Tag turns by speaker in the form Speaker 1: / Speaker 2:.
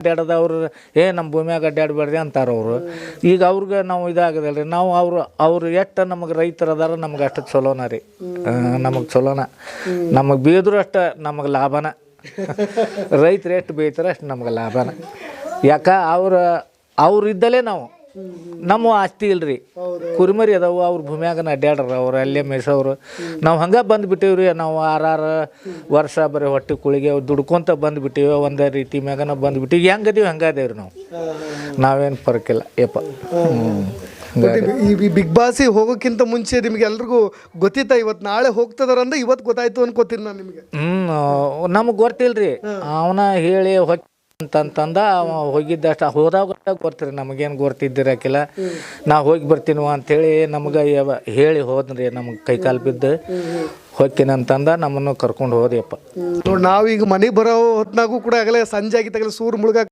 Speaker 1: ಅಡ್ಡಾಡದವ್ರು ನಮ್ಮ ಭೂಮಿಯಾಗ ಅಡ್ಡಾಡಬೇಡ್ರಿ ಅಂತಾರೆ ಅವರು. ಈಗ ಅವ್ರಿಗೆ ನಾವು ಇದಾಗದಲ್ರಿ, ನಾವು ಅವ್ರು ಎಷ್ಟು ನಮಗೆ ರೈತರು ಅದಾರ ನಮ್ಗೆ ಅಷ್ಟು ಚಲೋನ ರೀ, ನಮಗೆ ಚಲೋನ, ನಮಗೆ ಬೀದ್ರು ಅಷ್ಟು ನಮಗೆ ಲಾಭನ. ರೈತರು ಎಷ್ಟು ಬೇಯ್ತಾರೆ ಅಷ್ಟು ನಮ್ಗೆ ಲಾಭನ. ಯಾಕೆ ಅವ್ರು ಇದ್ದಲೇ ನಾವು, ನಮ್ಮ ಆಸ್ತಿ ಇಲ್ರಿ, ಕುರಿಮರಿ ಅದಾವು, ಅವ್ರ ಭೂಮಿಯಾಗನ ಅಡ್ಡಾಡ್ರ, ಅವ್ರು ಅಲ್ಲೇ ಮೇಯ್ಸೋರು. ನಾವು ಹಂಗೆ ಬಂದುಬಿಟ್ಟಿವ್ರಿ, ನಾವು 6 ವರ್ಷ ಬರೀ ಹೊಟ್ಟೆ ಕುಳಿಗೆ ದುಡ್ಕೊಂತ ಬಂದುಬಿಟ್ಟಿವಿ, ಒಂದೇ ರೀತಿ ಮ್ಯಾಗನ ಬಂದುಬಿಟ್ಟಿವಿ. ಹೆಂಗದೀವಿ ಹಂಗೆ ಅದೇವ್ರಿ ನಾವೇನು ಫರಕಿಲ್ಲ ಯಪ್ಪ.
Speaker 2: ಈ ಬಿಗ್ ಬಾಸ್ ಹೋಗೋಕ್ಕಿಂತ ಮುಂಚೆ ನಿಮ್ಗೆ ಎಲ್ರಿಗೂ ಗೊತ್ತಿತ್ತಾ ಇವತ್ತು ನಾಳೆ ಹೋಗ್ತದಾರಂದ್ರೆ ಇವತ್ತು ಗೊತ್ತಾಯ್ತು ಅನ್ಕೋತೀನಿ ನಾನು ನಿಮಗೆ?
Speaker 1: ನಮಗೆ ಗೊತ್ತಿಲ್ರಿ, ಅವನ ಹೇಳಿ ಅಂತಂದ ಅವ ಹೋಗಿದ್ದಷ್ಟು ಹೋದಾಗ ಗೊತ್ತಿರಿ, ನಮಗೇನು ಗೊತ್ತಿದ್ದಿರಕಿಲ್ಲ. ನಾವು ಹೋಗಿ ಬರ್ತೀನವ ಅಂಥೇಳಿ ನಮ್ಗೆ ಹೇಳಿ ಹೋದ್ರಿ, ನಮಗೆ ಕೈಕಾಲು ಬಿದ್ದು ಹೋಗ್ತೀನಿ ಅಂತಂದ ನಮ್ಮನ್ನು ಕರ್ಕೊಂಡು ಹೋದ್ಯಪ್ಪ.
Speaker 2: ನಾವೀಗ ಮನೆಗೆ ಬರೋ ಹೊತ್ನಾಗೂ ಕೂಡ ಆಗಲೇ ಸಂಜೆ ಆಗಿತ್ತಾಗಲೇ ಸೂರು ಮುಳುಗ